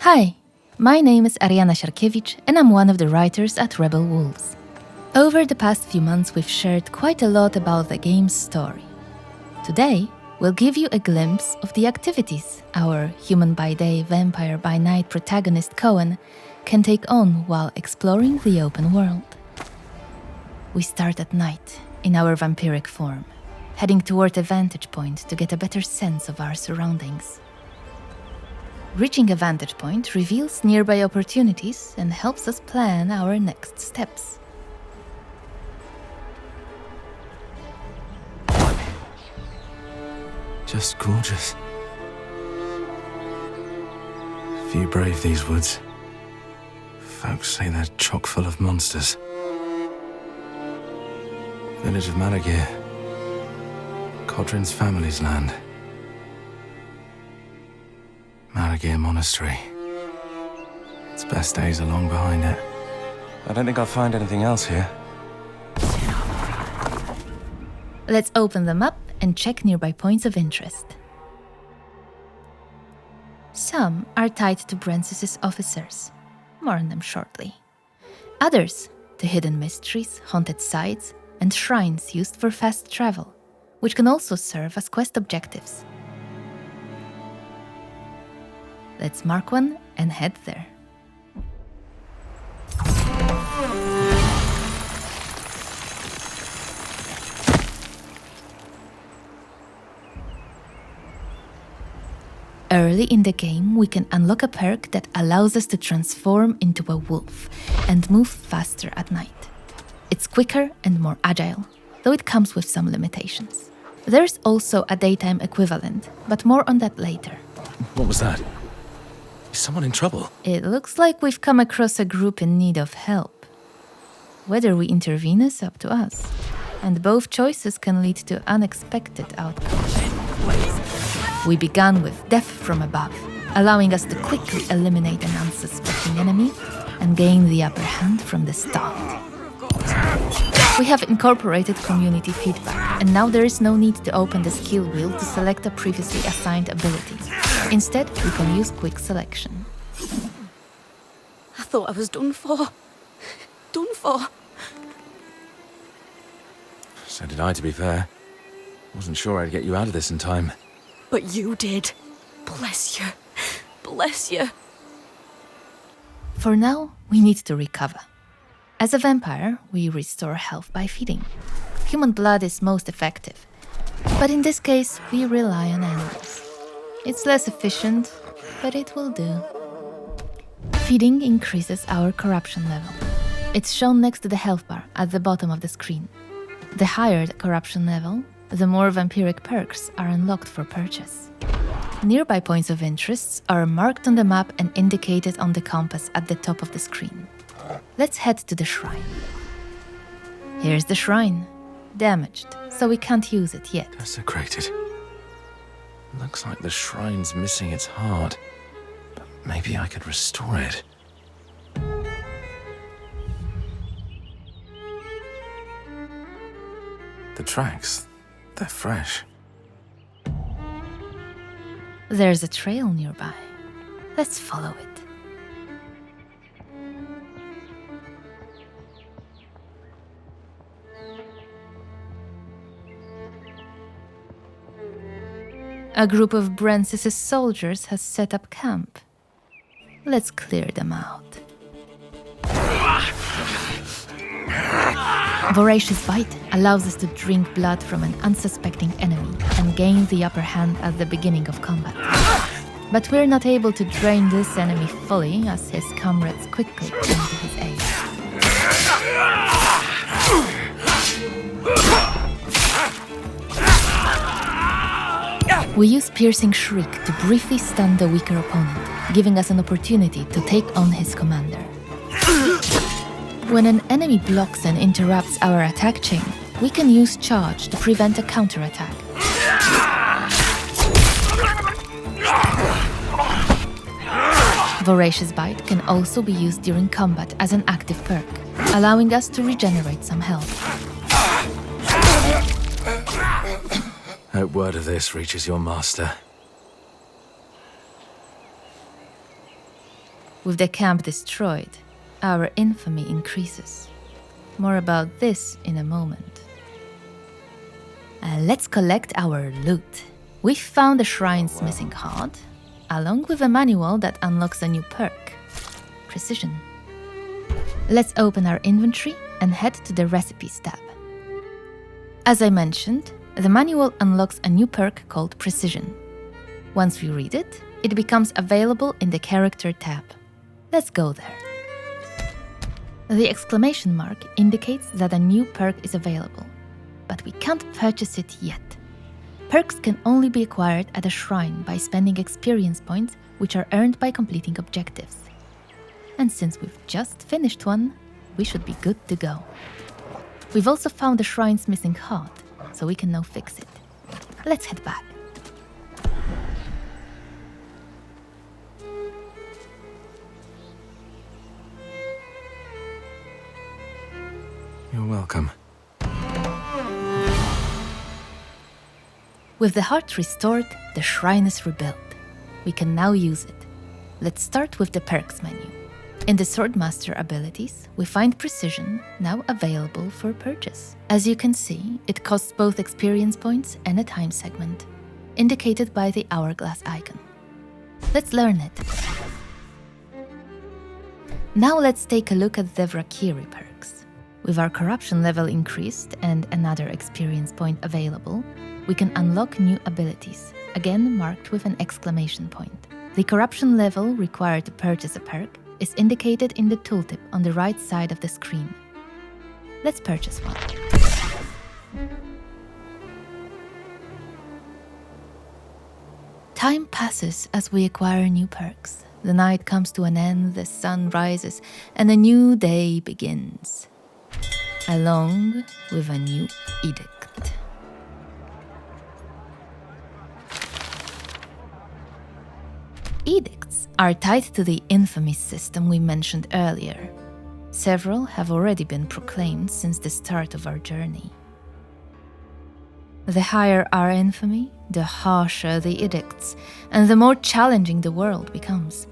Hi, my name is Ariana Sharkiewicz and I'm one of the writers at Rebel Wolves. Over the past few months we've shared quite a lot about the game's story. Today, we'll give you a glimpse of the activities our human by day, vampire by night protagonist Cohen can take on while exploring the open world. We start at night in our vampiric form, heading toward a vantage point to get a better sense of our surroundings. Reaching a vantage point reveals nearby opportunities and helps us plan our next steps. Just gorgeous. Few brave these woods. Folks say they're chock full of monsters. Village of Malagir. Codrin's family's land. Malagir Monastery. Its best days are long behind it. I don't think I'll find anything else here. Let's open them up and check nearby points of interest. Some are tied to Brancis's officers. More on them shortly. Others to hidden mysteries, haunted sites, and shrines used for fast travel, which can also serve as quest objectives. Let's mark one and head there. Early in the game, we can unlock a perk that allows us to transform into a wolf and move faster at night. It's quicker and more agile, though it comes with some limitations. There's also a daytime equivalent, but more on that later. What was that? Is someone in trouble? It looks like we've come across a group in need of help. Whether we intervene is up to us, and both choices can lead to unexpected outcomes. We began with death from above, allowing us to quickly eliminate an unsuspecting enemy and gain the upper hand from the start. We have incorporated community feedback, and now there is no need to open the skill wheel to select a previously assigned ability. Instead, we can use quick selection. I thought I was done for. Done for. So did I, to be fair. Wasn't sure I'd get you out of this in time. But you did. Bless you. Bless you. For now, we need to recover. As a vampire, we restore health by feeding. Human blood is most effective, but in this case, we rely on animals. It's less efficient, but it will do. Feeding increases our corruption level. It's shown next to the health bar at the bottom of the screen. The higher the corruption level, the more vampiric perks are unlocked for purchase. Nearby points of interest are marked on the map and indicated on the compass at the top of the screen. Let's head to the shrine. Here's the shrine. Damaged, so we can't use it yet. Desecrated. Looks like the shrine's missing its heart. But maybe I could restore it. The tracks, they're fresh. There's a trail nearby. Let's follow it. A group of Brancis's soldiers has set up camp. Let's clear them out. Voracious Bite allows us to drink blood from an unsuspecting enemy and gain the upper hand at the beginning of combat. But we're not able to drain this enemy fully as his comrades quickly come to his aid. We use Piercing Shriek to briefly stun the weaker opponent, giving us an opportunity to take on his commander. When an enemy blocks and interrupts our attack chain, we can use Charge to prevent a counterattack. Voracious Bite can also be used during combat as an active perk, allowing us to regenerate some health. Hope word of this reaches your master. With the camp destroyed, our infamy increases. More about this in a moment. Let's collect our loot. We found the shrine's missing heart, along with a manual that unlocks a new perk, Precision. Let's open our inventory and head to the Recipes tab. As I mentioned, the manual unlocks a new perk called Precision. Once we read it, it becomes available in the Character tab. Let's go there. The exclamation mark indicates that a new perk is available, but we can't purchase it yet. Perks can only be acquired at a shrine by spending experience points, which are earned by completing objectives. And since we've just finished one, we should be good to go. We've also found the shrine's missing heart, so we can now fix it. Let's head back. You're welcome. With the heart restored, the shrine is rebuilt. We can now use it. Let's start with the perks menu. In the Swordmaster abilities, we find Precision, now available for purchase. As you can see, it costs both experience points and a time segment, indicated by the hourglass icon. Let's learn it. Now let's take a look at the Valkyrie perks. With our corruption level increased and another experience point available, we can unlock new abilities, again marked with an exclamation point. The corruption level required to purchase a perk is indicated in the tooltip on the right side of the screen. Let's purchase one. Time passes as we acquire new perks. The night comes to an end, the sun rises, and a new day begins, along with a new edict. Edicts are tied to the infamy system we mentioned earlier. Several have already been proclaimed since the start of our journey. The higher our infamy, the harsher the edicts, and the more challenging the world becomes.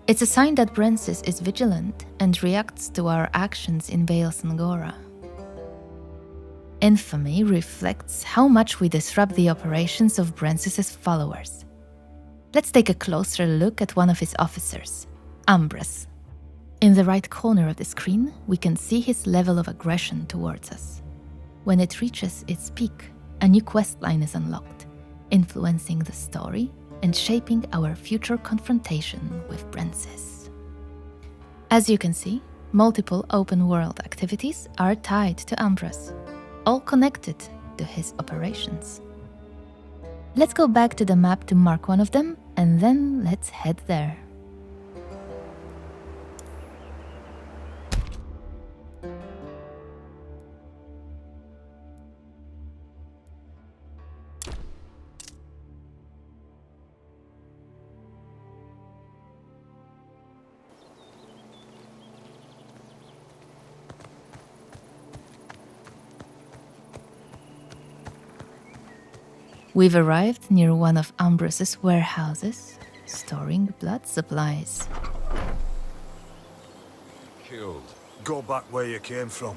It's a sign that Brensis is vigilant and reacts to our actions in Vale Sangora. Infamy reflects how much we disrupt the operations of Brensis' followers. Let's take a closer look at one of his officers, Ambrose. In the right corner of the screen, we can see his level of aggression towards us. When it reaches its peak, a new questline is unlocked, influencing the story and shaping our future confrontation with Brensis. As you can see, multiple open-world activities are tied to Ambrose, all connected to his operations. Let's go back to the map to mark one of them, and then let's head there. We've arrived near one of Ambrose's warehouses, storing blood supplies. Killed. Go back where you came from.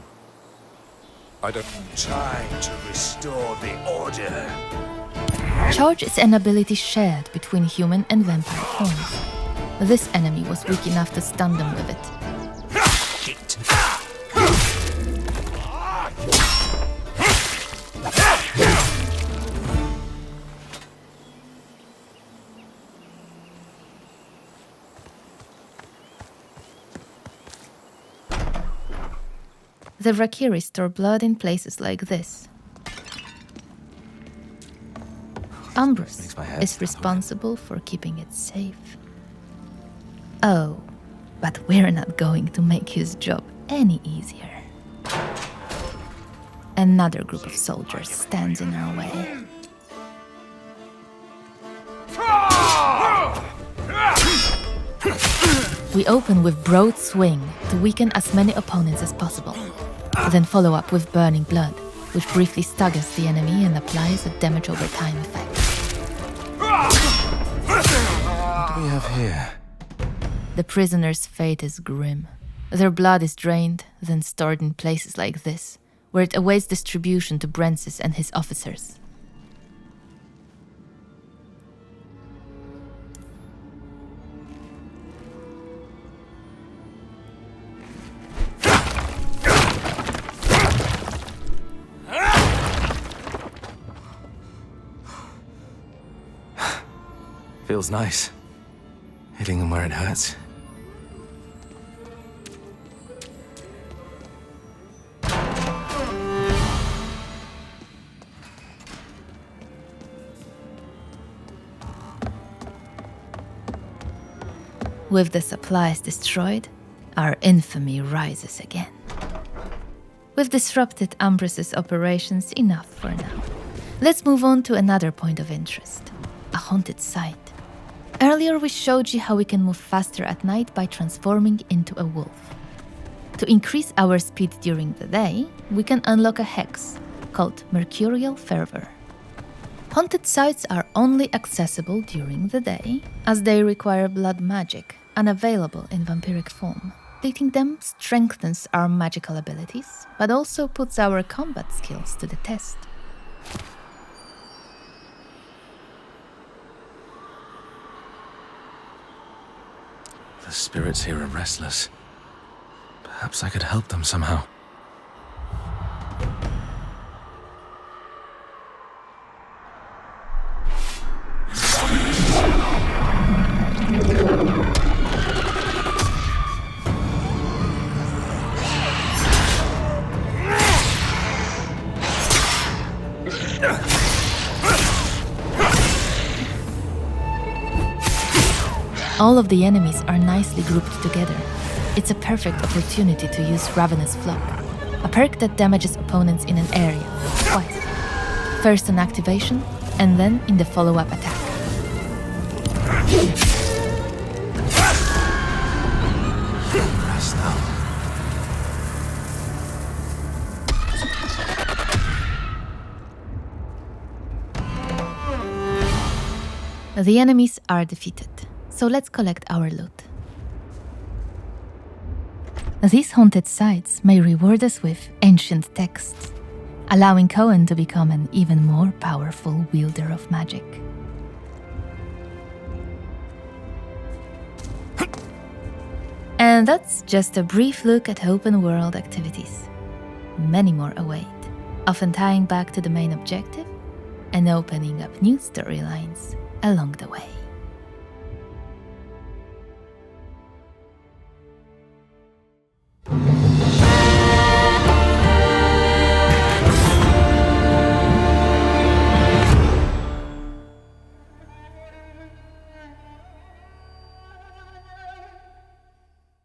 I don't... Time to restore the order. Charge is an ability shared between human and vampire forms. This enemy was weak enough to stun them with it. Shit. The Valkyrie store blood in places like this. Ambrose is responsible for keeping it safe. Oh, but we're not going to make his job any easier. Another group of soldiers stands in our way. We open with Broad Swing to weaken as many opponents as possible. Then follow up with Burning Blood, which briefly staggers the enemy and applies a damage over time effect. What do we have here? The prisoners' fate is grim. Their blood is drained, then stored in places like this, where it awaits distribution to Brensis and his officers. Feels nice. Hitting them where it hurts. With the supplies destroyed, our infamy rises again. We've disrupted Umbrus's operations enough for now. Let's move on to another point of interest, a haunted site. Earlier we showed you how we can move faster at night by transforming into a wolf. To increase our speed during the day, we can unlock a hex called Mercurial Fervor. Haunted sites are only accessible during the day, as they require blood magic, unavailable in vampiric form. Completing them strengthens our magical abilities, but also puts our combat skills to the test. The spirits here are restless. Perhaps I could help them somehow. All of the enemies are nicely grouped together. It's a perfect opportunity to use Ravenous Flock, a perk that damages opponents in an area twice. First on activation, and then in the follow-up attack. Rest now. The enemies are defeated, so let's collect our loot. These haunted sites may reward us with ancient texts, allowing Cohen to become an even more powerful wielder of magic. And that's just a brief look at open world activities. Many more await, often tying back to the main objective and opening up new storylines along the way.